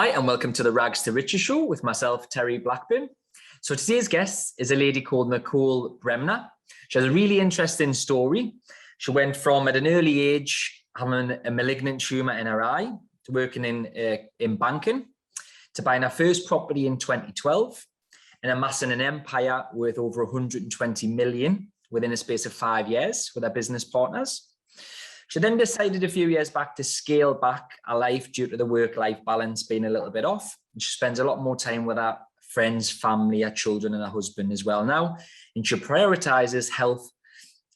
Hi, and welcome to the Rags to Riches show with myself, Terry Blackburn. So today's guest is a lady called Nicole Bremner. She has a really interesting story. She went from, at an early age, having a malignant tumour in her eye, to working in banking, to buying her first property in 2012, and amassing an empire worth over 120 million within a space of 5 years with her business partners. She then decided a few years back to scale back her life due to the work-life balance being a little bit off. And she spends a lot more time with her friends, family, her children, and her husband as well now. And she prioritizes health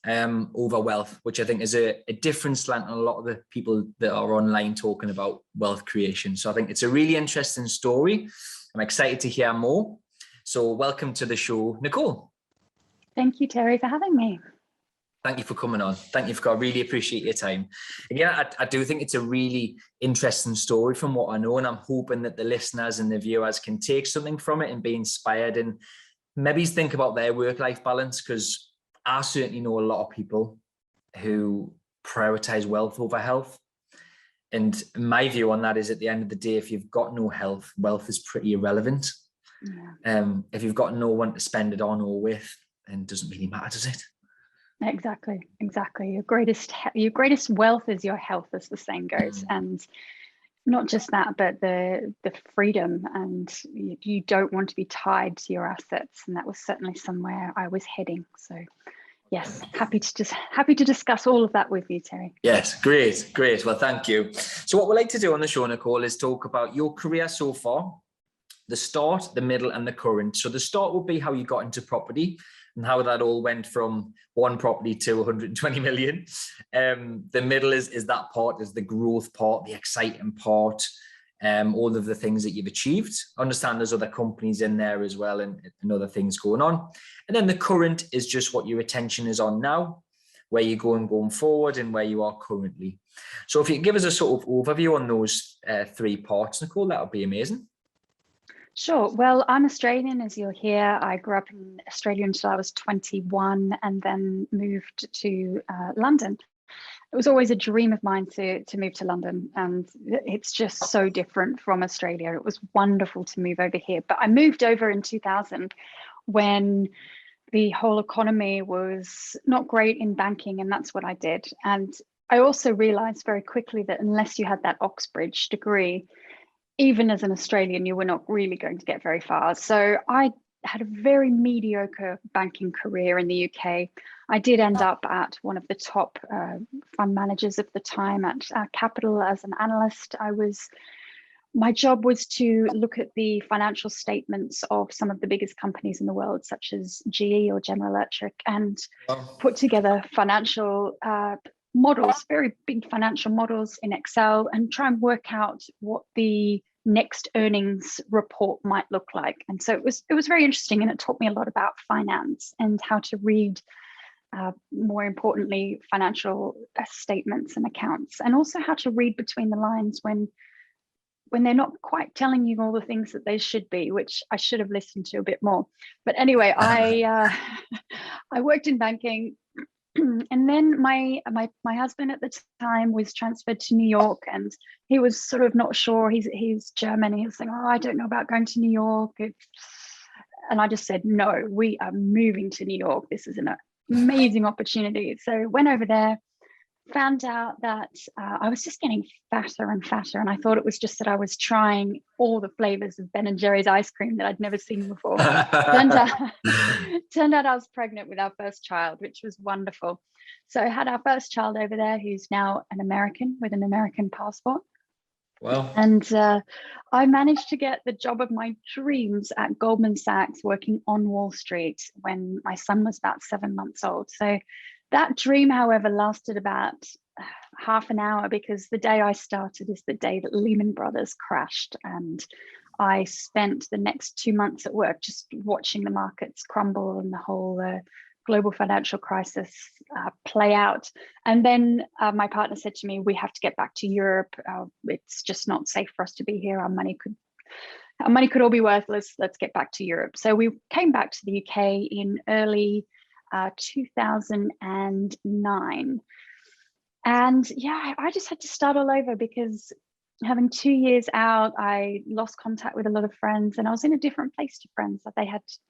over wealth, which I think is a different slant on a lot of the people that are online talking about wealth creation. So I think it's a really interesting story. I'm excited to hear more. So welcome to the show, Nicole. Thank you, Terry, for having me. Thank you for coming on. Thank you I really appreciate your time. Again, I do think it's a really interesting story from what I know, and I'm hoping that the listeners and the viewers can take something from it and be inspired and maybe think about their work-life balance, because I certainly know a lot of people who prioritize wealth over health. And my view on that is, at the end of the day, if you've got no health, wealth is pretty irrelevant. Yeah. If you've got no one to spend it on or with, then it doesn't really matter, does it? Exactly. Your greatest wealth is your health, as the saying goes. And not just that, but the freedom, and you don't want to be tied to your assets. And that was certainly somewhere I was heading. So yes, happy to discuss all of that with you, Terry. Yes, great. Well, thank you. So what we like to do on the show, Nicole, is talk about your career so far, the start, the middle, and the current. So the start would be how you got into property and how that all went from one property to 120 million. The middle is that part, is the growth part, the exciting part, all of the things that you've achieved. I understand there's other companies in there as well, and other things going on. And then the current is just what your attention is on now, where you're going forward, and where you are currently. So if you give us a sort of overview on those three parts, Nicole, that would be amazing. Sure. Well, I'm Australian, as you'll hear. I grew up in Australia until I was 21 and then moved to London. It was always a dream of mine to move to London, and it's just so different from Australia. It was wonderful to move over here. But I moved over in 2000 when the whole economy was not great in banking, and that's what I did. And I also realized very quickly that unless you had that Oxbridge degree, even as an Australian, you were not really going to get very far. So I had a very mediocre banking career in the UK. I did end up at one of the top fund managers of the time at Capital as an analyst. My job was to look at the financial statements of some of the biggest companies in the world, such as GE or General Electric, and put together financial models, very big financial models in Excel, and try and work out what the next earnings report might look like. And so it was very interesting, and it taught me a lot about finance and how to read, more importantly, financial statements and accounts, and also how to read between the lines when they're not quite telling you all the things that they should be, which I should have listened to a bit more. But anyway, I worked in banking. And then my husband at the time was transferred to New York, and he was sort of not sure. He's German, and he was saying, "Oh, I don't know about going to New York." And I just said, "No, we are moving to New York. This is an amazing opportunity." So went over there, found out that I was just getting fatter and fatter, and I thought it was just that I was trying all the flavors of Ben and Jerry's ice cream that I'd never seen before. turned out I was pregnant with our first child, which was wonderful. So I had our first child over there, who's now an American with an American passport. Wow. And I managed to get the job of my dreams at Goldman Sachs, working on Wall Street when my son was about 7 months old. So that dream, however, lasted about half an hour, because the day I started is the day that Lehman Brothers crashed. And I spent the next 2 months at work just watching the markets crumble and the whole global financial crisis play out. And then my partner said to me, "We have to get back to Europe. It's just not safe for us to be here. Our money could all be worthless. Let's get back to Europe." So we came back to the UK in early 2009. And yeah, I just had to start all over, because having 2 years out, I lost contact with a lot of friends, and I was in a different place to friends. I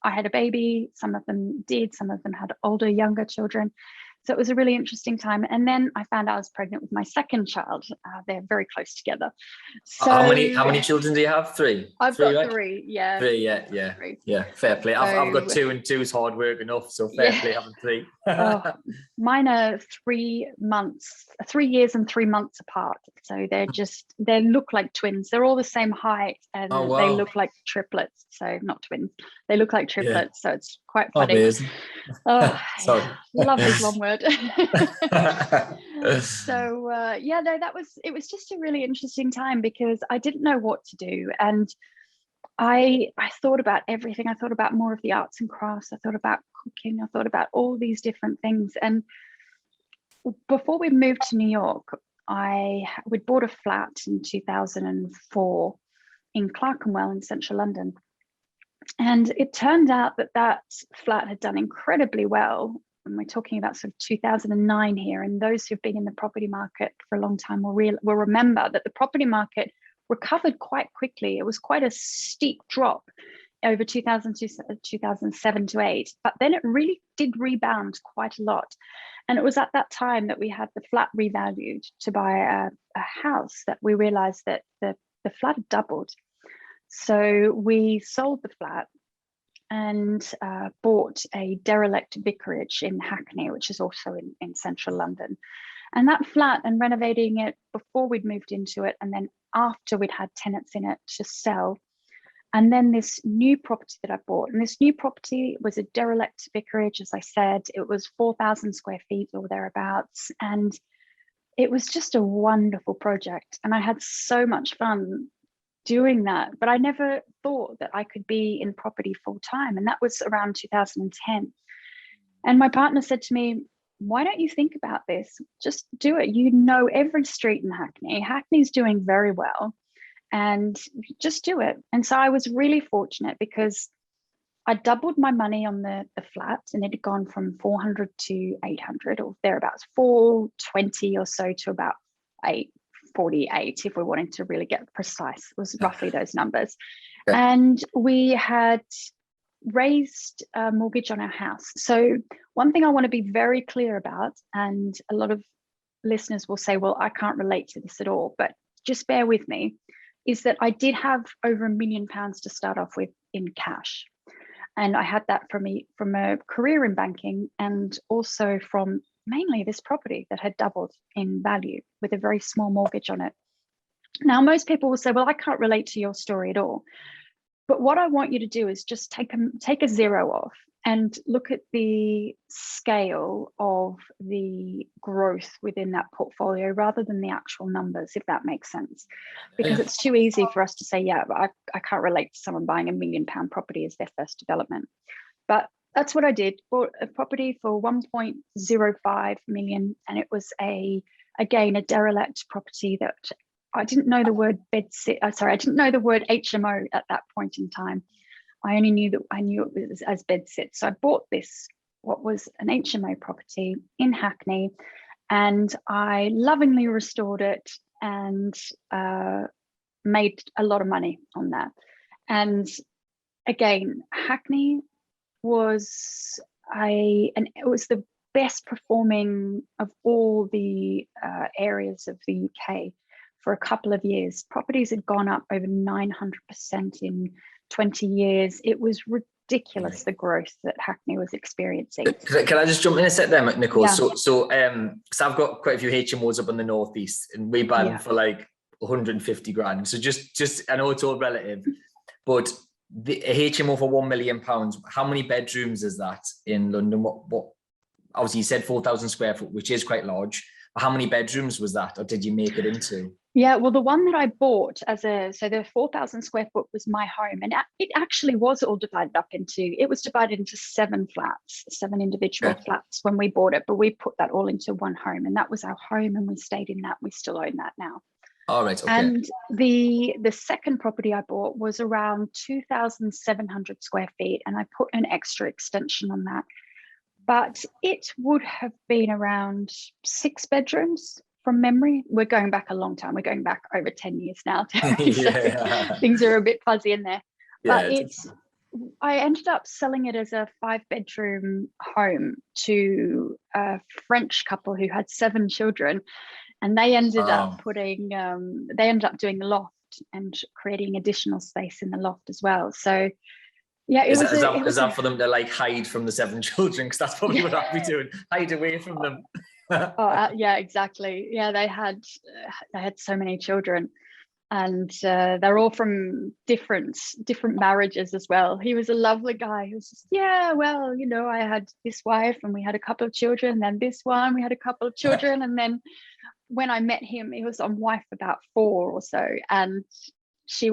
had a baby, some of them did, some of them had older, younger children. So it was a really interesting time. And then I found out I was pregnant with my second child. They're very close together. So how many children do you have? Three? I've Three, got right? 3, yeah. Three, yeah. Three. Yeah, fair play. I've got So, 2, and 2's hard work enough, so fair play having 3. Oh, mine are 3 years and 3 months apart. So they look like twins. They're all the same height, and Oh, wow. they look like triplets. So not twins, they look like triplets. So it's quite funny. Amazing. Oh, Sorry. love is one word. So it was just a really interesting time because I didn't know what to do, and I thought about everything. I thought about more of the arts and crafts. I thought about cooking. I thought about all these different things. And before we moved to New York, we'd bought a flat in 2004 in Clerkenwell in central London. And it turned out that flat had done incredibly well. And we're talking about sort of 2009 here. And those who've been in the property market for a long time will remember that the property market recovered quite quickly. It was quite a steep drop over 2007 to 8, but then it really did rebound quite a lot. And it was at that time that we had the flat revalued to buy a house that we realized that the flat had doubled. So we sold the flat and bought a derelict vicarage in Hackney, which is also in central London. And that flat, and renovating it before we'd moved into it, and then after we'd had tenants in it to sell. And then this new property that I bought, and this new property was a derelict vicarage, as I said. It was 4,000 square feet or thereabouts. And it was just a wonderful project. And I had so much fun doing that, but I never thought that I could be in property full time. And that was around 2010. And my partner said to me, why don't you think about this? Just do it. You know every street in Hackney. Hackney's doing very well, and just do it. And so I was really fortunate because I doubled my money on the flat, and it had gone from 400 to 800 or thereabouts, 420 or so to about 848, if we wanted to really get precise. It was roughly those numbers. Okay. And we had raised a mortgage on our house. So one thing I want to be very clear about, and a lot of listeners will say, well, I can't relate to this at all, but just bear with me, is that I did have over £1 million to start off with in cash. And I had that from a career in banking, and also from mainly this property that had doubled in value with a very small mortgage on it. Now, most people will say, well, I can't relate to your story at all. But what I want you to do is just take a zero off and look at the scale of the growth within that portfolio rather than the actual numbers, if that makes sense. Because it's too easy for us to say, yeah, but I can't relate to someone buying £1 million property as their first development. But that's what I did. Bought a property for 1.05 million, and it was again a derelict property that I didn't know the word I didn't know the word HMO at that point in time. I only knew it was as bedsit. So I bought what was an HMO property in Hackney, and I lovingly restored it and made a lot of money on that. And again, Hackney was it was the best performing of all the areas of the UK for a couple of years. Properties had gone up over 900% in 20 years. It was ridiculous, the growth that Hackney was experiencing. Can I just jump in a sec there, Nicole? Yeah. So I've got quite a few HMOs up in the northeast, and we buy them for like 150 grand. So just I know it's all relative, but a HMO for £1 million, how many bedrooms is that in London? What obviously you said 4,000 square foot, which is quite large. How many bedrooms was that, or did you make it into? Yeah, well, the one that I bought so the 4,000 square foot was my home, and it actually was all divided up it was divided into 7 flats, 7 individual flats when we bought it, but we put that all into one home, and that was our home, and we stayed in that. We still own that now. All right. Okay. And the second property I bought was around 2,700 square feet, and I put an extra extension on that. But it would have been around 6 bedrooms, from memory, we're going back a long time. We're going back over 10 years now. Terry, so Yeah. things are a bit fuzzy in there. But Yeah. I ended up selling it as a 5-bedroom home to a French couple who had 7 children, and they ended up doing the loft and creating additional space in the loft as well. So yeah, Is that for them to like hide from the 7 children? Because that's probably what I'd be doing, hide away from them. Yeah, exactly. Yeah, they had so many children, and they're all from different marriages as well. He was a lovely guy. He was just, yeah, well, you know, I had this wife and we had a couple of children, then this one, we had a couple of children, and then when I met him, he was on wife about 4 or so, and she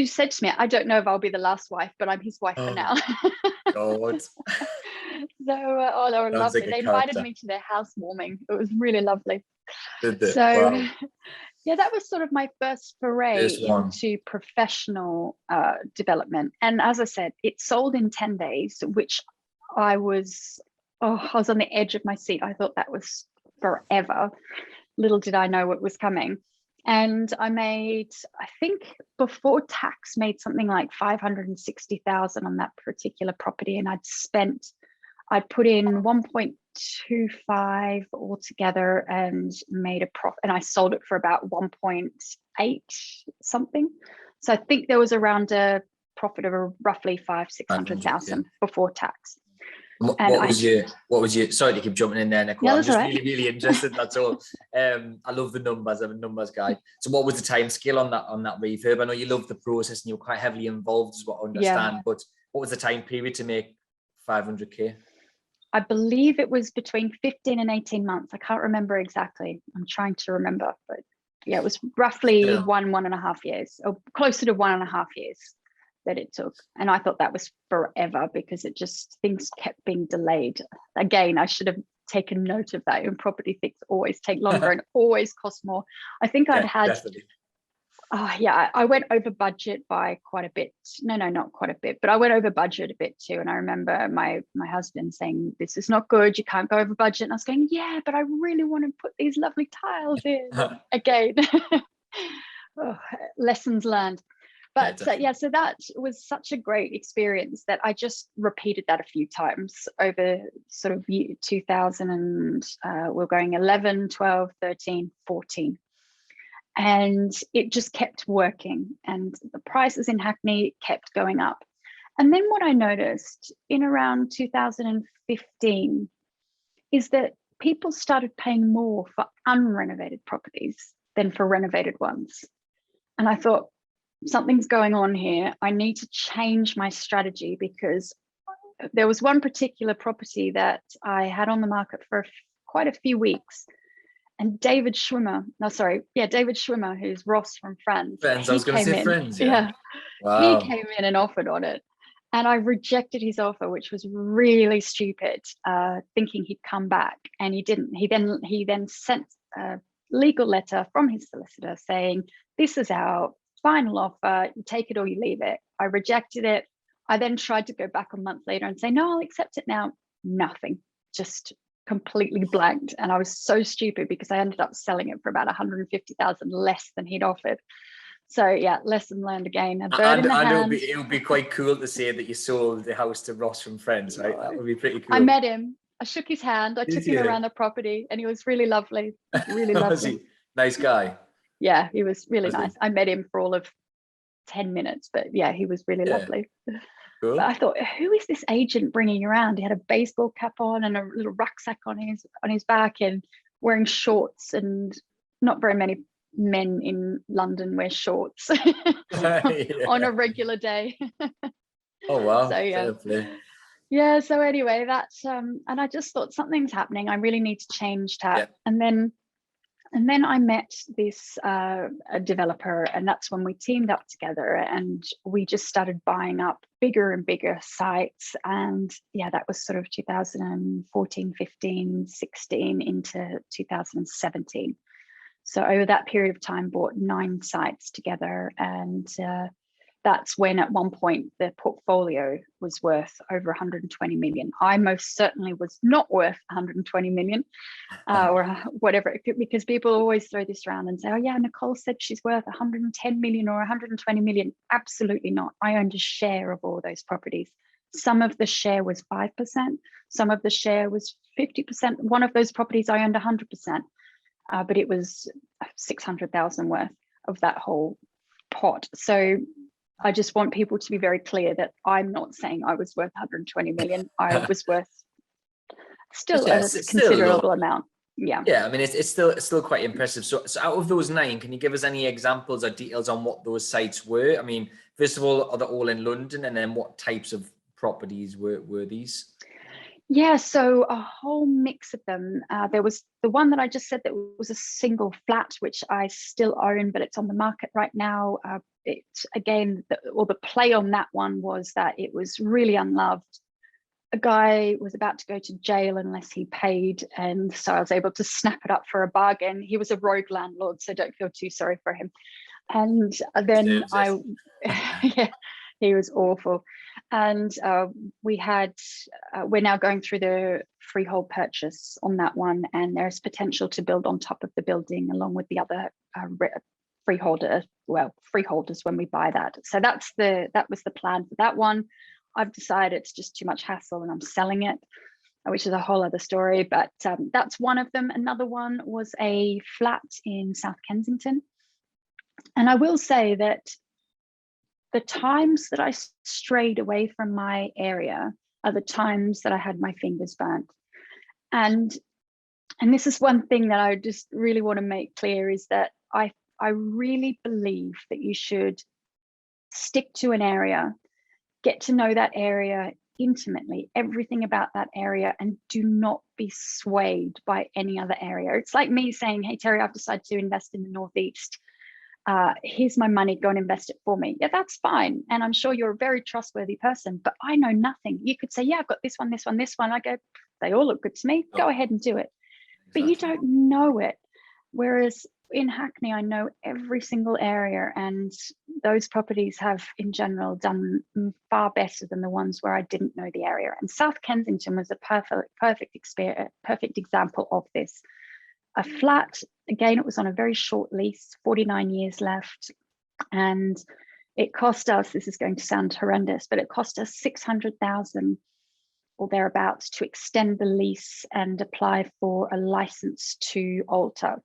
said to me, I don't know if I'll be the last wife, but I'm his wife for now. God. So they were lovely. Like they invited me to their housewarming. It was really lovely. Did they? So Wow. yeah, that was sort of my first foray into professional development. And as I said, it sold in 10 days, which I was on the edge of my seat. I thought that was forever. Little did I know what was coming. And I made, I think before tax, made something like 560,000 on that particular property. And I'd put in 1.25 altogether and made a profit. And I sold it for about 1.8 something. So I think there was around a profit of roughly 600,000 before tax. What was your sorry to keep jumping in there, Nicole. I'm just really interested, that's all. I love the numbers. I'm a numbers guy. So what was the time scale on that refurb? I know you love the process and you're quite heavily involved, is what I understand, but what was the time period to make 500k? I believe it was between 15 and 18 months. I can't remember exactly. I'm trying to remember, but yeah, it was roughly 1.5 years, or closer to 1.5 years that it took. And I thought that was forever because things kept being delayed. Again, I should have taken note of that. In property, things always take longer and always cost more. I think I went over budget by quite a bit. No, not quite a bit, but I went over budget a bit too. And I remember my husband saying, this is not good, you can't go over budget. And I was going, yeah, but I really want to put these lovely tiles in. Again, lessons learned. But so that was such a great experience that I just repeated that a few times over sort of 2000 and we're going 11, 12, 13, 14. And it just kept working, and the prices in Hackney kept going up. And then what I noticed in around 2015 is that people started paying more for unrenovated properties than for renovated ones. And I thought, something's going on here. I need to change my strategy, because there was one particular property that I had on the market for quite a few weeks. And David Schwimmer, who's Ross from Friends. Friends, I was going to say Friends, yeah. Wow. He came in and offered on it. And I rejected his offer, which was really stupid, thinking he'd come back. And he didn't. He then sent a legal letter from his solicitor saying, this is our final offer, you take it or you leave it. I rejected it. I then tried to go back a month later and say, no, I'll accept it now. Nothing, just completely blanked. And I was so stupid because I ended up selling it for about 150,000 less than he'd offered. So yeah, lesson learned again. It would be quite cool to say that you sold the house to Ross from Friends, right? That would be pretty cool. I met him. I shook his hand. I took him around the property, and he was really lovely. Really lovely. Was he? Nice guy. Yeah, he was really nice. I met him for all of 10 minutes, but yeah, he was really lovely. Cool. But I thought, who is this agent bringing around? He had a baseball cap on and a little rucksack on his back, and wearing shorts, and not very many men in London wear shorts on a regular day. Oh wow. So yeah. So anyway, that's and I just thought, something's happening. I really need to change that. And then I met this a developer, and that's when we teamed up together, and we just started buying up bigger and bigger sites. And yeah, that was sort of 2014, 15, 16 into 2017. So over that period of time, bought 9 sites together, and that's when at one point the portfolio was worth over 120 million. I most certainly was not worth 120 million or whatever, because people always throw this around and say, oh yeah, Nicole said she's worth 110 million or 120 million. Absolutely not. I owned a share of all those properties. Some of the share was 5%, some of the share was 50%. One of those properties I owned 100%, but it was 600,000 worth of that whole pot. So I just want people to be very clear that I'm not saying I was worth 120 million. I was worth still a considerable amount. Yeah. Yeah, I mean, it's still quite impressive. So out of those 9, can you give us any examples or details on what those sites were? I mean, first of all, are they all in London? And then what types of properties were these? Yeah, so a whole mix of them. There was the one that I just said that was a single flat, which I still own, but it's on the market right now. The play on that one was that it was really unloved. A guy was about to go to jail unless he paid, and so I was able to snap it up for a bargain. He was a rogue landlord, so don't feel too sorry for him. And then yeah, he was awful. And we're now going through the freehold purchase on that one, and there's potential to build on top of the building along with the other freeholders when we buy that. So that was the plan for that one. I've decided it's just too much hassle and I'm selling it, which is a whole other story, but that's one of them. Another one was a flat in South Kensington. And I will say that the times that I strayed away from my area are the times that I had my fingers burnt. And this is one thing that I just really want to make clear, is that I really believe that you should stick to an area, get to know that area intimately, everything about that area, and do not be swayed by any other area. It's like me saying, hey, Terry, I've decided to invest in the Northeast. Here's my money, go and invest it for me. Yeah, that's fine. And I'm sure you're a very trustworthy person, but I know nothing. You could say, yeah, I've got this one, this one, this one. I go, they all look good to me. Go ahead and do it. Exactly. But you don't know it. Whereas in Hackney, I know every single area, and those properties have in general done far better than the ones where I didn't know the area. And South Kensington was a perfect example of this. A flat, again, it was on a very short lease, 49 years left. And it cost us, this is going to sound horrendous, but it cost us 600,000 or thereabouts to extend the lease and apply for a license to alter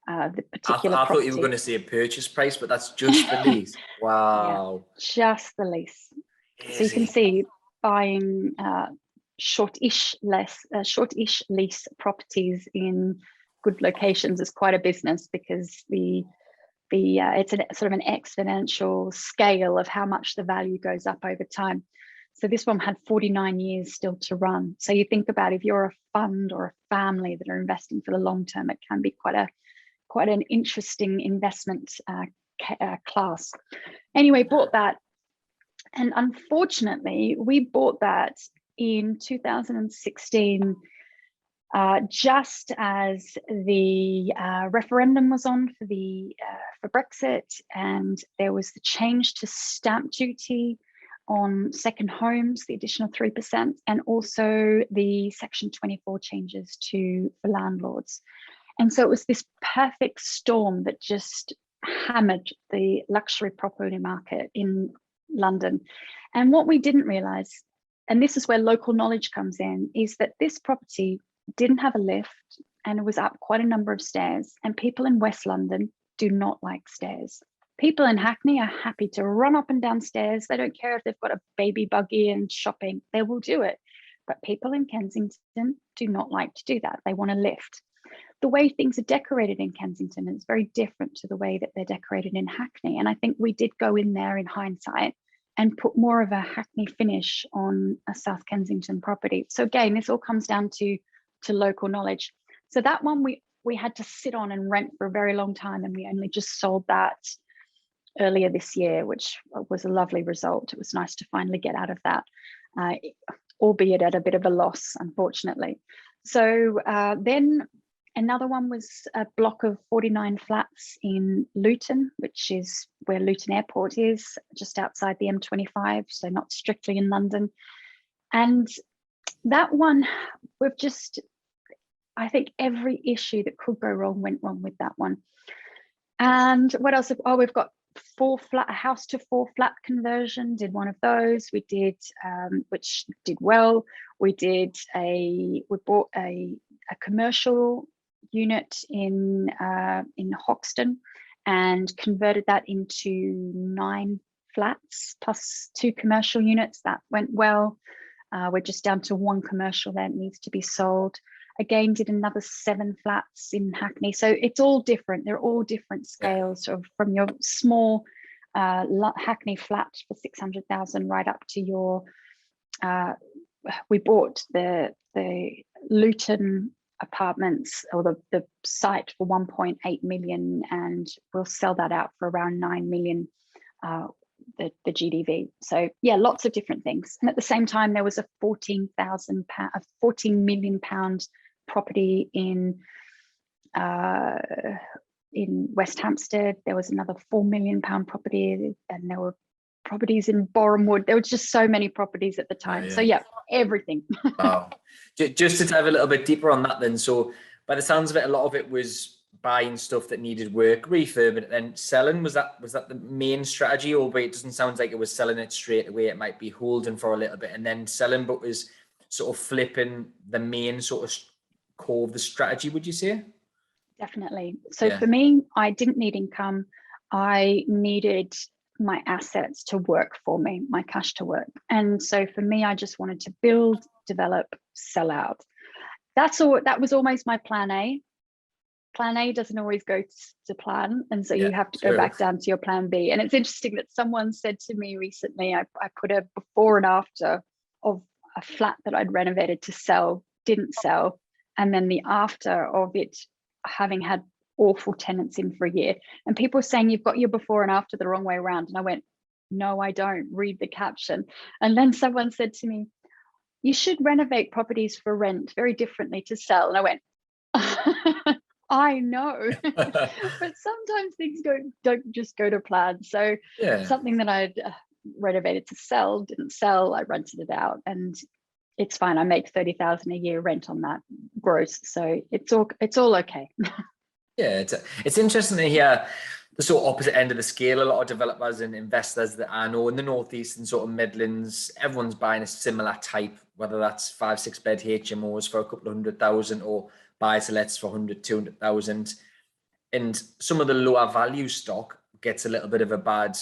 the particular I property. thought you were going to say a purchase price, but that's just the lease. Wow. Yeah, just the lease. So you can see buying short-ish lease properties in good locations is quite a business, because it's sort of an exponential scale of how much the value goes up over time. So this one had 49 years still to run. So you think about, if you're a fund or a family that are investing for the long term, it can be quite an interesting investment class. Anyway, bought that. And unfortunately, we bought that in 2016, just as the referendum was on for Brexit, and there was the change to stamp duty on second homes, the additional 3%, and also the Section 24 changes for landlords. And so it was this perfect storm that just hammered the luxury property market in London. And what we didn't realize, and this is where local knowledge comes in, is that this property didn't have a lift, and it was up quite a number of stairs. And people in West London do not like stairs. People in Hackney are happy to run up and down stairs. They don't care if they've got a baby buggy and shopping, they will do it. But people in Kensington do not like to do that. They want a lift. The way things are decorated in Kensington is very different to the way that they're decorated in Hackney. And I think we did go in there in hindsight and put more of a Hackney finish on a South Kensington property. So again, this all comes down to local knowledge. So that one we had to sit on and rent for a very long time, and we only just sold that earlier this year, which was a lovely result. It was nice to finally get out of that, albeit at a bit of a loss, unfortunately. So then Another one was a block of 49 flats in Luton, which is where Luton Airport is, just outside the M25, so not strictly in London. And that one, I think every issue that could go wrong went wrong with that one. And what else? Oh, we've got a house to 4-flat conversion, did one of those. We did, which did well. We bought a commercial unit in Hoxton and converted that into 9 flats plus 2 commercial units. That went well. We're just down to 1 commercial that needs to be sold. Again, did another 7 flats in Hackney. So it's all different. They're all different scales, of from your small Hackney flat for 600,000 right up to your. We bought the Luton apartments, or the site, for 1.8 million, and we'll sell that out for around 9 million. The GDV. So yeah, lots of different things. And at the same time, there was a 14 million pound property in West Hampstead. There was another 4 million pound property, and there were properties in Boreham Wood. There were just so many properties at the time. So yeah, everything. Wow. Just to dive a little bit deeper on that then. So by the sounds of it, a lot of it was buying stuff that needed work, refurbing it, then selling. Was that the main strategy? Or it doesn't sound like it was selling it straight away. It might be holding for a little bit and then selling, but was sort of flipping the main sort of core of the strategy, would you say? Definitely. So for me, I didn't need income. I needed my assets to work for me, my cash to work. And so for me, I just wanted to build, develop, sell out. That was almost my plan A. Plan A doesn't always go to plan. And so you have to go back down to your plan B. And it's interesting that someone said to me recently, I put a before and after of a flat that I'd renovated to sell, didn't sell. And then the after of it having had awful tenants in for a year. And people were saying, you've got your before and after the wrong way around. And I went, no, I don't. Read the caption. And then someone said to me, you should renovate properties for rent very differently to sell. And I went, I know, but sometimes things don't just go to plan. So something that I'd renovated to sell didn't sell. I rented it out, and it's fine. I make 30,000 a year rent on that gross, so it's all okay. Yeah, it's interesting to hear the sort of opposite end of the scale. A lot of developers and investors that I know in the Northeast and sort of Midlands, everyone's buying a similar type, whether that's 5-6 bed HMOs for a couple of 100,000 or buy-to-lets for 100, 200,000. And some of the lower value stock gets a little bit of a bad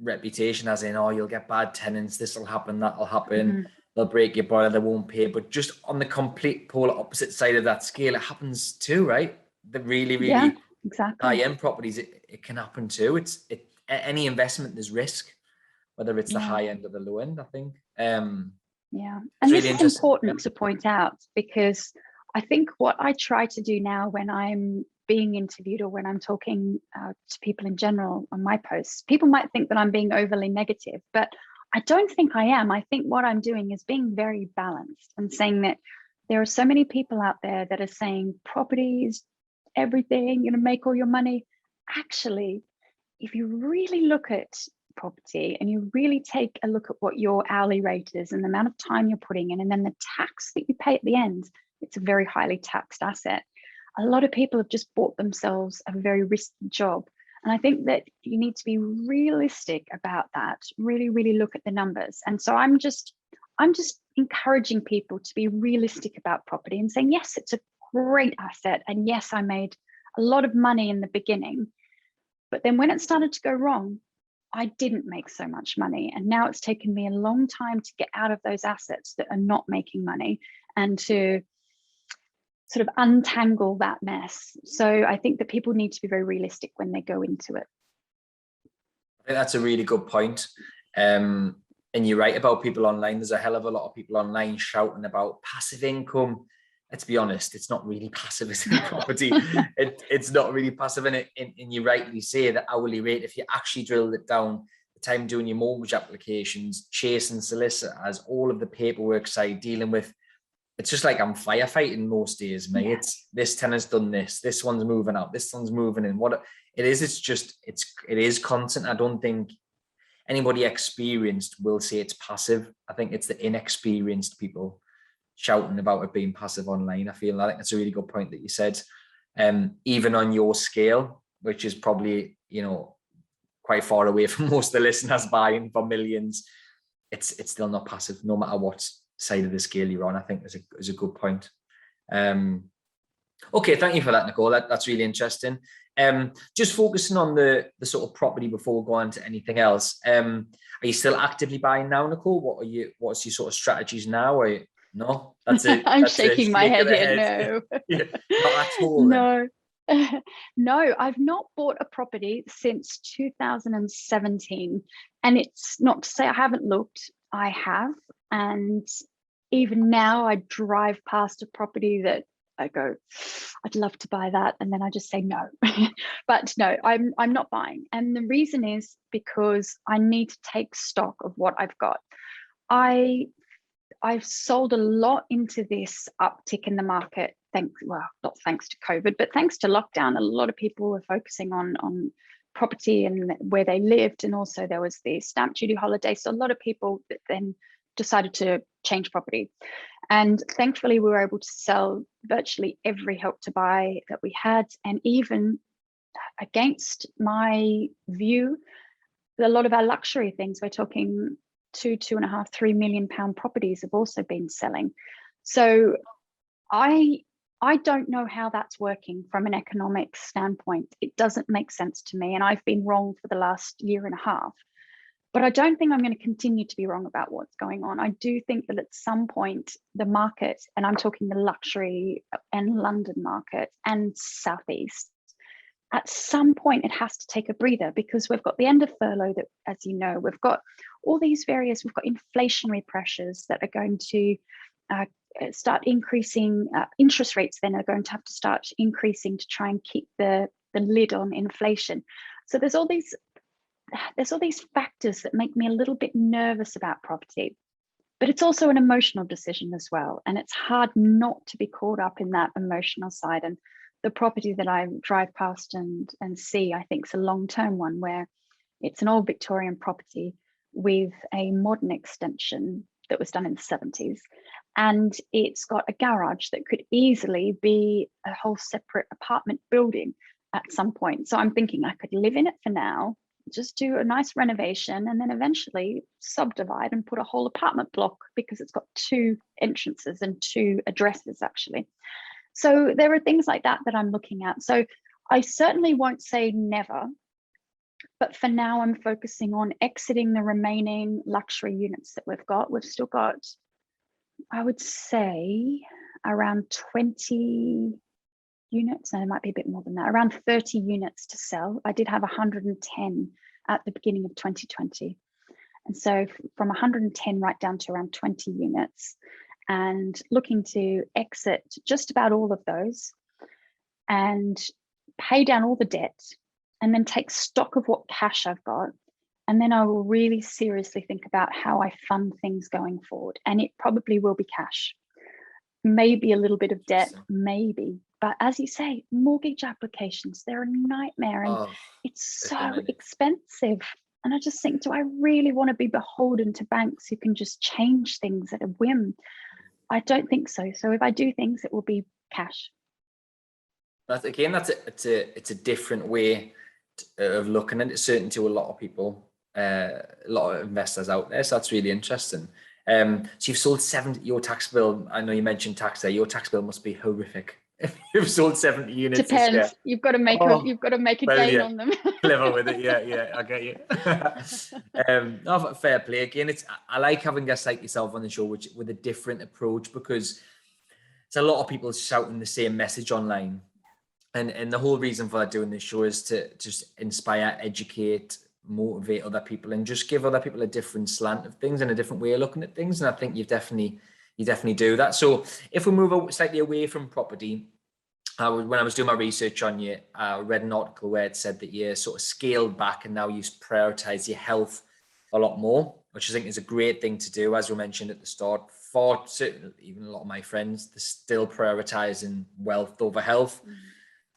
reputation, as in, oh, you'll get bad tenants, this will happen, that will happen, they'll break your boiler, they won't pay. But just on the complete polar opposite side of that scale, it happens too, right? The really, really high-end properties, it can happen too. Any investment, there's risk, whether it's the high end or the low end, I think. And really this is important to point out, because I think what I try to do now when I'm being interviewed or when I'm talking to people in general on my posts, people might think that I'm being overly negative, but I don't think I am. I think what I'm doing is being very balanced and saying that there are so many people out there that are saying properties, everything, make all your money. Actually, if you really look at property and you really take a look at what your hourly rate is and the amount of time you're putting in, and then the tax that you pay at the end, it's a very highly taxed asset. A lot of people have just bought themselves a very risky job. And I think that you need to be realistic about that, really, really look at the numbers. And so I'm just encouraging people to be realistic about property and saying, yes, it's a great asset. And yes, I made a lot of money in the beginning. But then when it started to go wrong, I didn't make so much money. And now it's taken me a long time to get out of those assets that are not making money and to sort of untangle that mess. So I think that people need to be very realistic when they go into it. I think that's a really good point. And you're right about people online. There's a hell of a lot of people online shouting about passive income. Let's be honest, it's not really passive as a property. It's not really passive. And you rightly say the hourly rate, if you actually drilled it down, the time doing your mortgage applications, chasing solicitors, all of the paperwork side, dealing with it's just like I'm firefighting most days, mate. Yeah. It's this tenant's done this one's moving out, this one's moving in. What it is, it is constant. I don't think anybody experienced will say it's passive. I think it's the inexperienced people shouting about it being passive online. I think that's a really good point that you said. Even on your scale, which is probably, you know, quite far away from most of the listeners buying for millions, it's still not passive, no matter what side of the scale you're on. I think is a good point. Okay, thank you for that, Nicole. That's really interesting. Just focusing on the sort of property before we go on to anything else. Are you still actively buying now, Nicole? What's your sort of strategies now? No, that's it. I'm That's shaking my head here. No, Yeah, not at all. No, no, I've not bought a property since 2017, and it's not to say I haven't looked. I have, and even now I drive past a property that I go, I'd love to buy that, and then I just say no. But no, I'm not buying, and the reason is because I need to take stock of what I've got. I've sold a lot into this uptick in the market. Not thanks to COVID, but thanks to lockdown. A lot of people were focusing on property and where they lived, and also there was the stamp duty holiday. So a lot of people then decided to change property, and thankfully we were able to sell virtually every Help to Buy that we had, and even against my view, a lot of our luxury things, we're talking 2.5, £3 million properties have also been selling. So I don't know how that's working from an economic standpoint. It doesn't make sense to me, and I've been wrong for the last year and a half. But I don't think I'm going to continue to be wrong about what's going on. I do think that at some point the market, and I'm talking the luxury and London market and Southeast, at some point it has to take a breather, because we've got the end of furlough that, as you know, we've got all these we've got inflationary pressures that are going to start increasing. Interest rates then are going to have to start increasing to try and keep the lid on inflation. So there's all these factors that make me a little bit nervous about property. But it's also an emotional decision as well, and it's hard not to be caught up in that emotional side. And the property that I drive past and see, I think, is a long-term one, where it's an old Victorian property with a modern extension that was done in the 70s. And it's got a garage that could easily be a whole separate apartment building at some point. So I'm thinking I could live in it for now, just do a nice renovation, and then eventually subdivide and put a whole apartment block, because it's got 2 entrances and 2 addresses actually. So there are things like that I'm looking at. So I certainly won't say never, but for now I'm focusing on exiting the remaining luxury units that we've got. We've still got, I would say, around 20 units, and it might be a bit more than that, around 30 units to sell. I did have 110 at the beginning of 2020. And so from 110 right down to around 20 units, and looking to exit just about all of those and pay down all the debt, and then take stock of what cash I've got. And then I will really seriously think about how I fund things going forward. And it probably will be cash, maybe a little bit of debt, maybe. But as you say, mortgage applications, they're a nightmare, and it's so expensive. And I just think, do I really want to be beholden to banks who can just change things at a whim? I don't think so. So if I do things, it will be cash. It's a different way of looking at it, certainly to a lot of people, a lot of investors out there. So that's really interesting. So you've sold 70. Your tax bill, I know you mentioned tax there. Your tax bill must be horrific. You've sold 70 units. Depends. You've got to make a gain on them. Clever with it. Yeah, I get you. No, fair play. Again, I like having guests like yourself on the show, with a different approach, because it's a lot of people shouting the same message online. And the whole reason for doing this show is to just inspire, educate, motivate other people, and just give other people a different slant of things and a different way of looking at things. And I think you definitely do that. So if we move slightly away from property, when I was doing my research on you, I read an article where it said that you sort of scaled back and now you prioritize your health a lot more. which I think is a great thing to do. As we mentioned at the start, for certain, even a lot of my friends, they're still prioritizing wealth over health.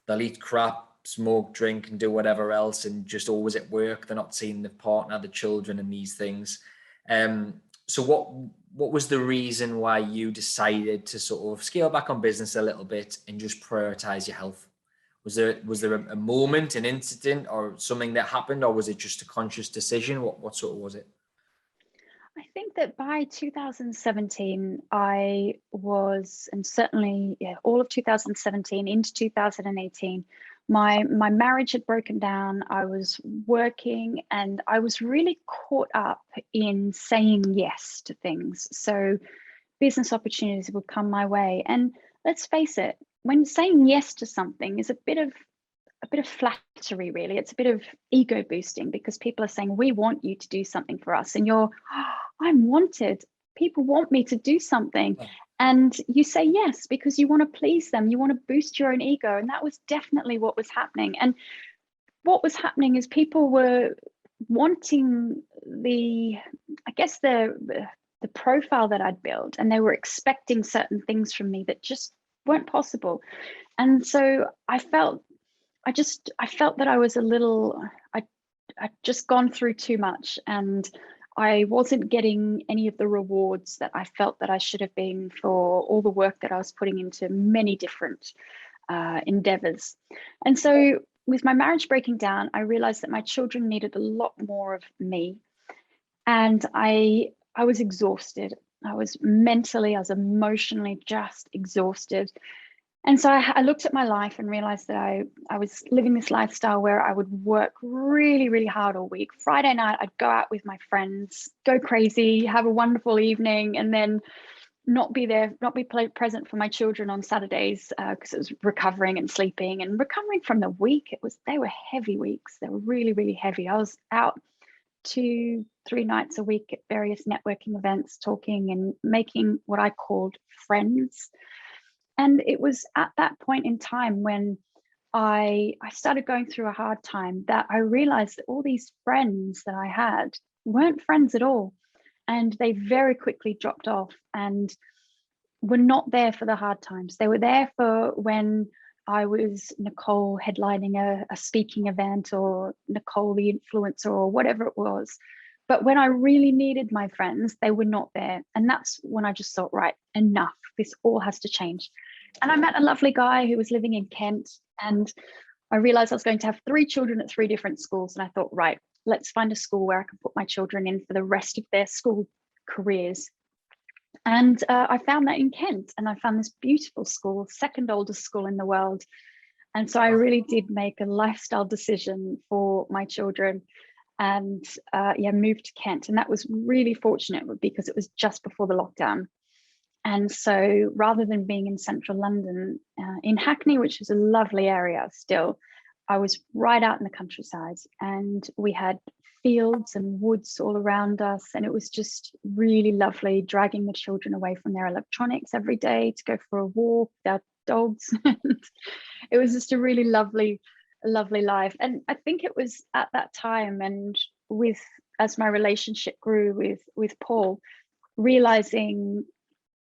They'll eat crap, smoke, drink, and do whatever else, and just always at work. They're not seeing the partner, the children, and these things. So what was the reason why you decided to sort of scale back on business a little bit and just prioritize your health? Was there a moment, an incident, or something that happened, or was it just a conscious decision? What sort of was it? I think that by 2017, I was, and certainly all of 2017 into 2018, my marriage had broken down. I was working and I was really caught up in saying yes to things. So business opportunities would come my way. And let's face it, when saying yes to something is a bit of flattery, really. It's a bit of ego boosting, because people are saying, we want you to do something for us. And you're, I'm wanted. People want me to do something. And you say yes because you want to please them. You want to boost your own ego. And that was definitely what was happening. And what was happening is people were wanting the profile that I'd built, and they were expecting certain things from me that just weren't possible. And so I felt that I was I'd just gone through too much, and I wasn't getting any of the rewards that I felt that I should have been for all the work that I was putting into many different endeavors. And so with my marriage breaking down, I realized that my children needed a lot more of me. And I was exhausted. I was emotionally just exhausted. And so I looked at my life and realized that I was living this lifestyle where I would work really, really hard all week. Friday night, I'd go out with my friends, go crazy, have a wonderful evening, and then not be present for my children on Saturdays, because it was recovering and sleeping and recovering from the week. They were heavy weeks. They were really, really heavy. I was out 2-3 nights a week at various networking events, talking and making what I called friends. And it was at that point in time when I started going through a hard time that I realized that all these friends that I had weren't friends at all. And they very quickly dropped off and were not there for the hard times. They were there for when I was Nicole headlining a speaking event, or Nicole the influencer, or whatever it was. But when I really needed my friends, they were not there. And that's when I just thought, right, enough. This all has to change. And I met a lovely guy who was living in Kent. And I realized I was going to have 3 children at 3 different schools. And I thought, right, let's find a school where I can put my children in for the rest of their school careers. And I found that in Kent. And I found this beautiful school, second oldest school in the world. And so I really did make a lifestyle decision for my children, and moved to Kent. And that was really fortunate because it was just before the lockdown. And so rather than being in central London, in Hackney, which is a lovely area still, I was right out in the countryside, and we had fields and woods all around us. And it was just really lovely, dragging the children away from their electronics every day to go for a walk, their dogs. It was just a really lovely life. And I think it was at that time, and as my relationship grew with Paul, realizing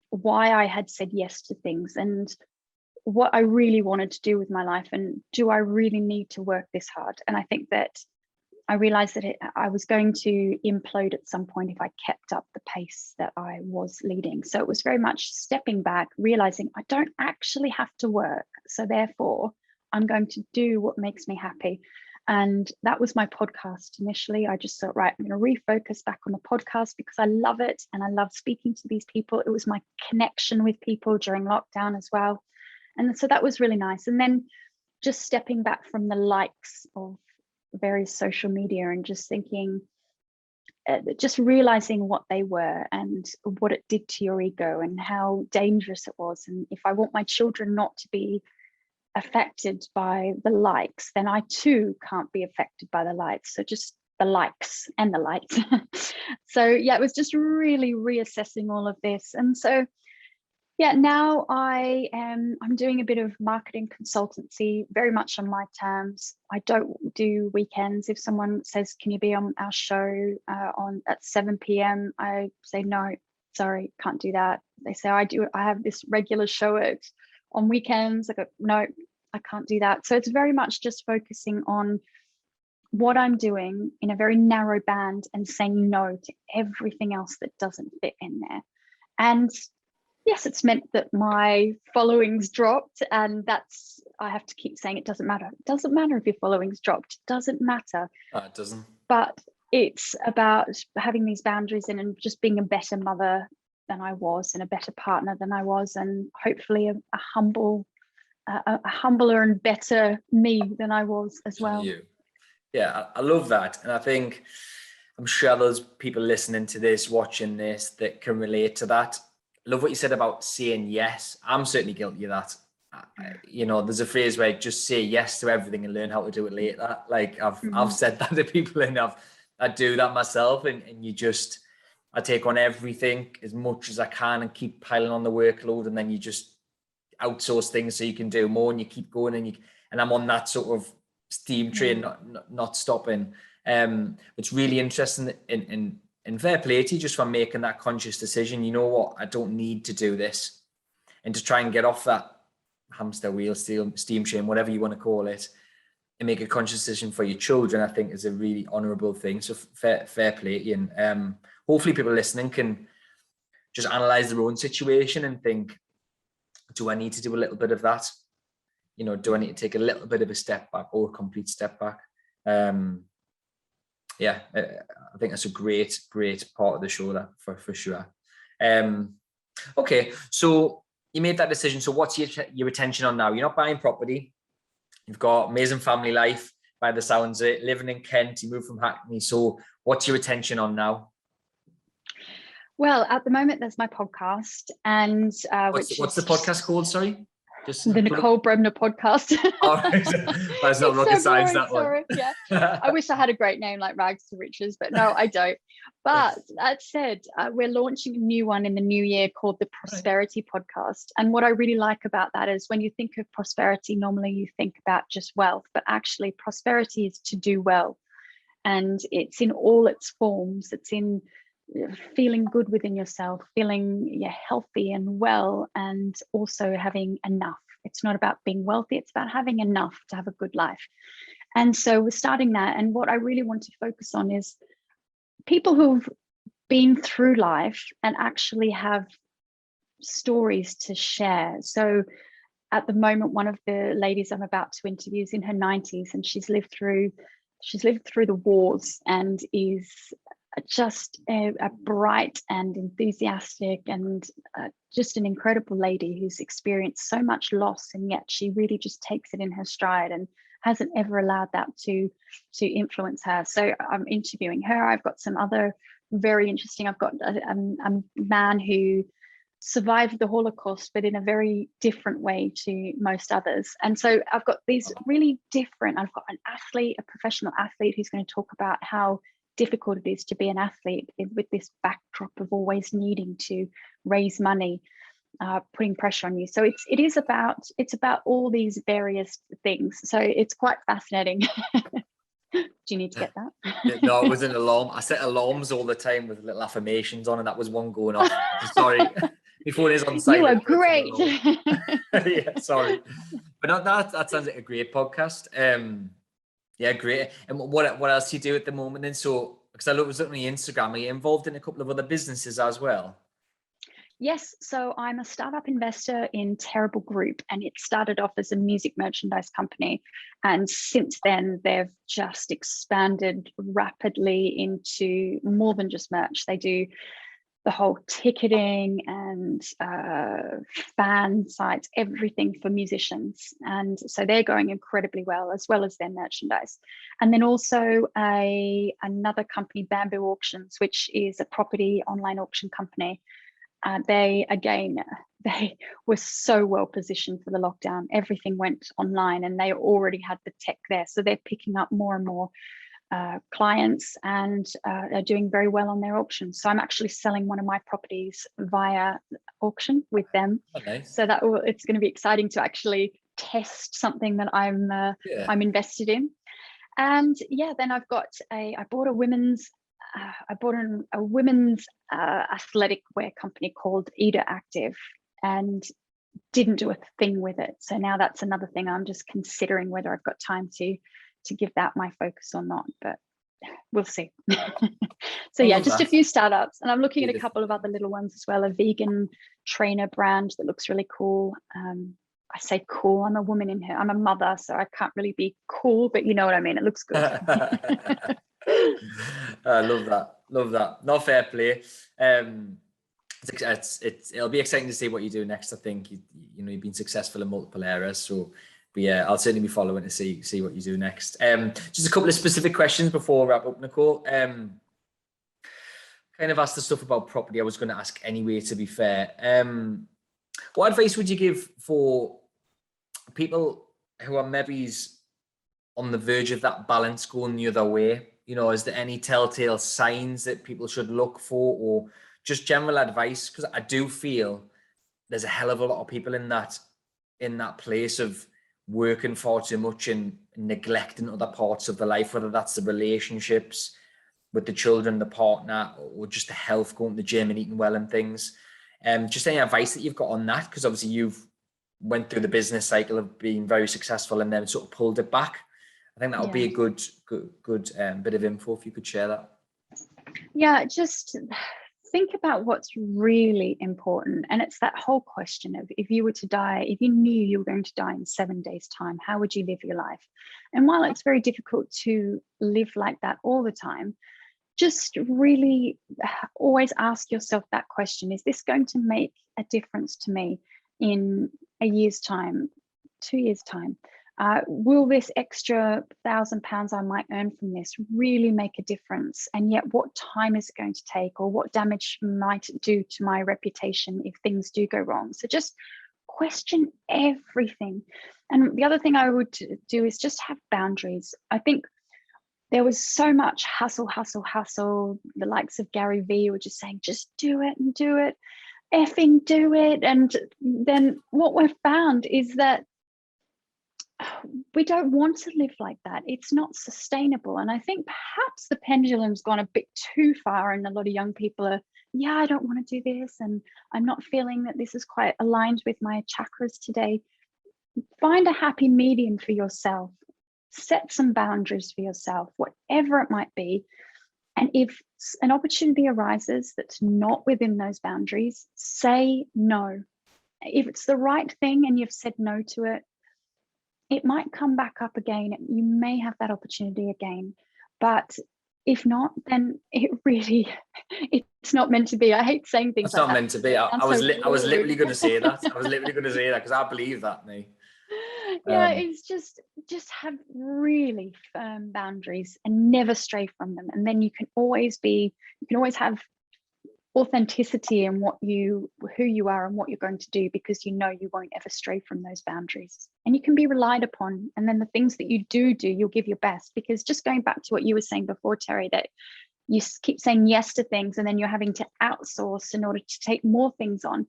why I had said yes to things and what I really wanted to do with my life, and do I really need to work this hard? And I think that I realized that I was going to implode at some point if I kept up the pace that I was leading. So it was very much stepping back, realizing I don't actually have to work. So therefore, I'm going to do what makes me happy. And that was my podcast initially. I just thought, right, I'm going to refocus back on the podcast because I love it. And I love speaking to these people. It was my connection with people during lockdown as well. And so that was really nice. And then just stepping back from the likes of various social media and just thinking, just realizing what they were and what it did to your ego and how dangerous it was. And if I want my children not to be affected by the likes, then I too can't be affected by the likes. So just the likes and the lights. So yeah, it was just really reassessing all of this. And so Now I'm doing a bit of marketing consultancy, very much on my terms. I don't do weekends. If someone says, can you be on our show at 7 p.m, I say, no, sorry, can't do that. They say, I have this regular show on weekends. I go, no, I can't do that. So it's very much just focusing on what I'm doing in a very narrow band and saying no to everything else that doesn't fit in there. And yes, it's meant that my followings dropped, and I have to keep saying it doesn't matter. It doesn't matter if your followings dropped. It doesn't matter. It doesn't. But it's about having these boundaries and just being a better mother than I was, and a better partner than I was, and hopefully a humbler and better me than I was as well. Yeah, I love that. And I think I'm sure there's people listening to this, watching this, that can relate to that. I love what you said about saying yes. I'm certainly guilty of that. There's a phrase where just say yes to everything and learn how to do it later. Like I've said that to people, and I do that myself. And I take on everything as much as I can and keep piling on the workload, and then you just outsource things so you can do more, and you keep going, and I'm on that sort of steam train, not stopping. It's really interesting and fair play to you just for making that conscious decision. You know what, I don't need to do this, and to try and get off that hamster wheel, steam train, whatever you want to call it, and make a conscious decision for your children, I think is a really honourable thing. So fair play to you. And hopefully people listening can just analyse their own situation and think, do I need to do a little bit of that? Do I need to take a little bit of a step back or a complete step back? I think that's a great part of the show, that for sure. Okay, so you made that decision. So what's your attention on now? You're not buying property. You've got amazing family life by the sounds of it, living in Kent. You moved from Hackney. So what's your attention on now? Well, at the moment, there's my podcast, and what's the podcast called? Sorry, the Nicole Bremner podcast. Oh, that's not rocket science, that one. Sorry. Yeah, I wish I had a great name like Rags to Riches, but no, I don't. But that said, we're launching a new one in the new year called the Prosperity Podcast. And what I really like about that is when you think of prosperity, normally you think about just wealth, but actually prosperity is to do well, and it's in all its forms. It's in feeling good within yourself, feeling healthy and well, and also having enough. It's not about being wealthy, it's about having enough to have a good life. And so we're starting that, and what I really want to focus on is people who've been through life and actually have stories to share. So at the moment, one of the ladies I'm about to interview is in her 90s, and she's lived through the wars and is just a bright and enthusiastic and just an incredible lady who's experienced so much loss, and yet she really just takes it in her stride and hasn't ever allowed that to influence her. So I'm interviewing her. I've got some other very interesting, I've got a man who survived the Holocaust, but in a very different way to most others. And so I've got these really different, I've got an athlete, a professional athlete, who's going to talk about how difficult it is to be an athlete with this backdrop of always needing to raise money, putting pressure on you. So it's about all these various things. So it's quite fascinating. Do you need to get that? No, it was an alarm. I set alarms all the time with little affirmations on, and that was one going off. Sorry, before it is on silent. You are great. Yeah, sorry, but that sounds like a great podcast. Yeah, great. And what else do you do at the moment? And so, because I was looking at your Instagram, are you involved in a couple of other businesses as well? Yes, so I'm a startup investor in Terrible Group, and it started off as a music merchandise company. And since then, they've just expanded rapidly into more than just merch. They do the whole ticketing and fan sites, everything for musicians. And so they're going incredibly well as their merchandise. And then also another company, Bamboo Auctions, which is a property online auction company. They were so well positioned for the lockdown. Everything went online, and they already had the tech there. So they're picking up more and more clients and are doing very well on their auctions. So I'm actually selling one of my properties via auction with them. Oh, nice. So it's going to be exciting to actually test something that I'm invested in. And yeah, then I bought a women's athletic wear company called Eda Active, and didn't do a thing with it. So now that's another thing I'm just considering whether I've got time to give that my focus or not, but we'll see. So yeah, just a few startups, and I'm looking at a couple of other little ones as well. A vegan trainer brand that looks really cool. I say cool, I'm a woman in here. I'm a mother, so I can't really be cool, but you know what I mean. It looks good. I love that. No, fair play. It'll be exciting to see what you do next. I think you've been successful in multiple areas, so yeah, I'll certainly be following to see what you do next. Just a couple of specific questions before we wrap up, Nicole. Kind of asked the stuff about property I was going to ask anyway, to be fair. What advice would you give for people who are maybe on the verge of that balance going the other way? Is there any telltale signs that people should look for, or just general advice? Because I do feel there's a hell of a lot of people in that place of working far too much and neglecting other parts of the life, whether that's the relationships with the children, the partner, or just the health, going to the gym and eating well and things. Just any advice that you've got on that, because obviously you've went through the business cycle of being very successful and then sort of pulled it back. I think that would be a good bit of info if you could share that. Yeah, just think about what's really important. And it's that whole question of, if you were to die, if you knew you were going to die in 7 days' time, how would you live your life? And while it's very difficult to live like that all the time, just really always ask yourself that question: is this going to make a difference to me in a year's time, 2 years' time? Will this extra £1,000 I might earn from this really make a difference? And yet, what time is it going to take, or what damage might it do to my reputation if things do go wrong? So just question everything. And the other thing I would do is just have boundaries. I think there was so much hustle. The likes of Gary Vee were just saying, just do it and do it, effing do it. And then what we've found is that we don't want to live like that. It's not sustainable. And I think perhaps the pendulum's gone a bit too far, and a lot of young people are, I don't want to do this, and I'm not feeling that this is quite aligned with my chakras today. Find a happy medium for yourself. Set some boundaries for yourself, whatever it might be. And if an opportunity arises that's not within those boundaries, say no. If it's the right thing and you've said no to it, it might come back up again. You may have that opportunity again, but if not, then it's not meant to be. I hate saying things it's like not meant to be. I was literally going to say that. I was literally going to say that because I believe that, me. Yeah, it's just have really firm boundaries and never stray from them. And then you can always have authenticity in who you are and what you're going to do, because you won't ever stray from those boundaries, and you can be relied upon. And then the things that you do, you'll give your best. Because just going back to what you were saying before, Terry, that you keep saying yes to things and then you're having to outsource in order to take more things on.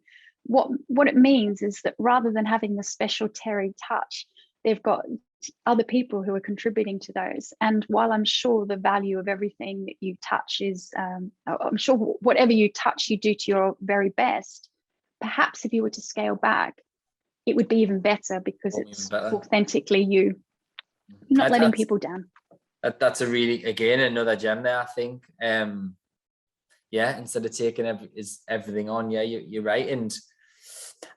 What it means is that rather than having the special Terry touch, they've got other people who are contributing to those. And while I'm sure the value of everything that you touch is, I'm sure whatever you touch, you do to your very best. Perhaps if you were to scale back, it would be even better, because it's authentically you. You're not letting people down. That's a really, again, another gem there, I think. Instead of taking everything on, you're right. And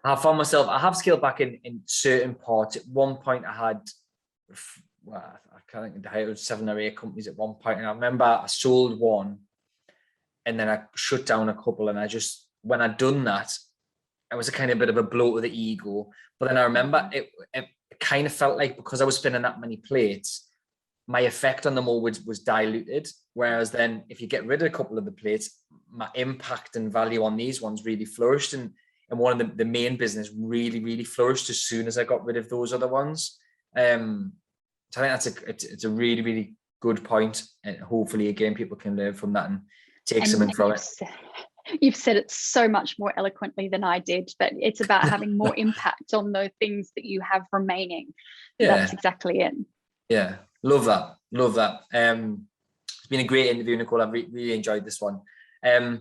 I found myself, I have scaled back in certain parts. At one point I had, I can't think, it was 7 or 8 companies at one point, and I remember I sold one and then I shut down a couple, and when I'd done that, it was a kind of bit of a blow to the ego. But then I remember it kind of felt like, because I was spinning that many plates, my effect on them all was diluted. Whereas then if you get rid of a couple of the plates, my impact and value on these ones really flourished. And one of the main business really, really flourished as soon as I got rid of those other ones. So I think it's a really, really good point, and hopefully again people can learn from that and take something from it. You've said it so much more eloquently than I did, but it's about having more impact on the things that you have remaining. Yeah, that's exactly it. Yeah, love that. It's been a great interview, Nicole. I've really enjoyed this one. The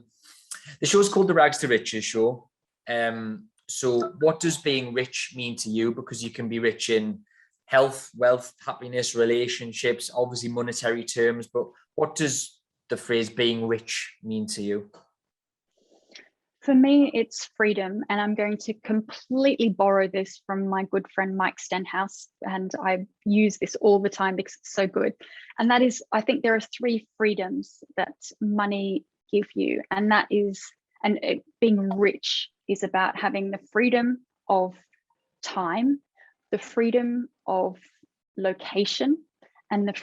show's called the Rags to Riches show. So what does being rich mean to you? Because you can be rich in health, wealth, happiness, relationships, obviously monetary terms, but what does the phrase being rich mean to you? For me, it's freedom. And I'm going to completely borrow this from my good friend, Mike Stenhouse. And I use this all the time because it's so good. And that is, I think there are 3 freedoms that money give you. And that is, being rich is about having the freedom of time, the freedom of location, and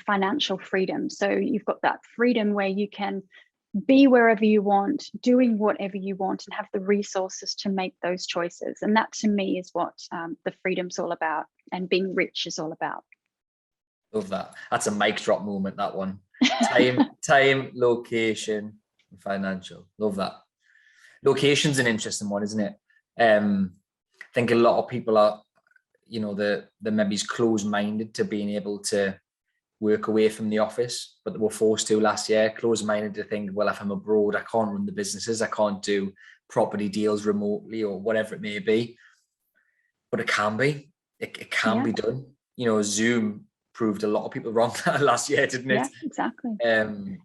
financial freedom. So you've got that freedom where you can be wherever you want, doing whatever you want, and have the resources to make those choices. And that to me is what the freedom's all about, and being rich is all about. Love that. That's a mic drop moment, that one. Time, location, and financial. Love that. Location's an interesting one, isn't it? I think a lot of people are, the maybe closed-minded to being able to work away from the office, but they were forced to last year, closed-minded to think, well, if I'm abroad, I can't run the businesses, I can't do property deals remotely or whatever it may be. But it can be. It can be done. Zoom proved a lot of people wrong last year, didn't it? Yeah, exactly.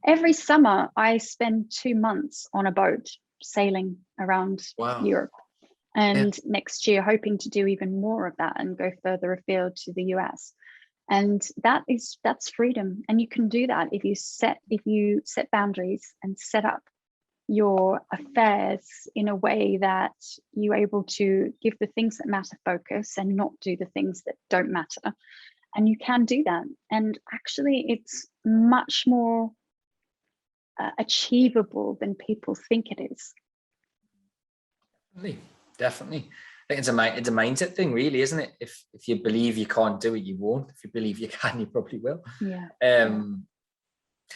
Every summer, I spend 2 months on a boat sailing around Europe. And next year, hoping to do even more of that and go further afield to the US. And that's freedom. And you can do that if you set boundaries and set up your affairs in a way that you're able to give the things that matter focus and not do the things that don't matter. And you can do that. And actually, it's much more achievable than people think it is. Definitely. I think it's a mindset thing, really, isn't it? If you believe you can't do it, you won't. If you believe you can, you probably will. Yeah.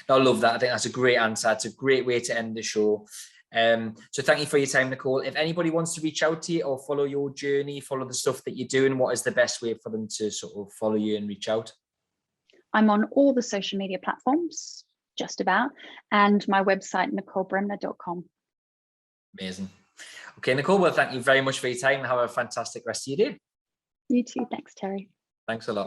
I love that. I think that's a great answer. It's a great way to end the show. So thank you for your time, Nicole. If anybody wants to reach out to you or follow your journey, follow the stuff that you're doing, what is the best way for them to sort of follow you and reach out? I'm on all the social media platforms, just about, and my website, nicolebremner.com. Amazing. Okay, Nicole, well, thank you very much for your time and have a fantastic rest of your day. You too. Thanks, Terry. Thanks a lot.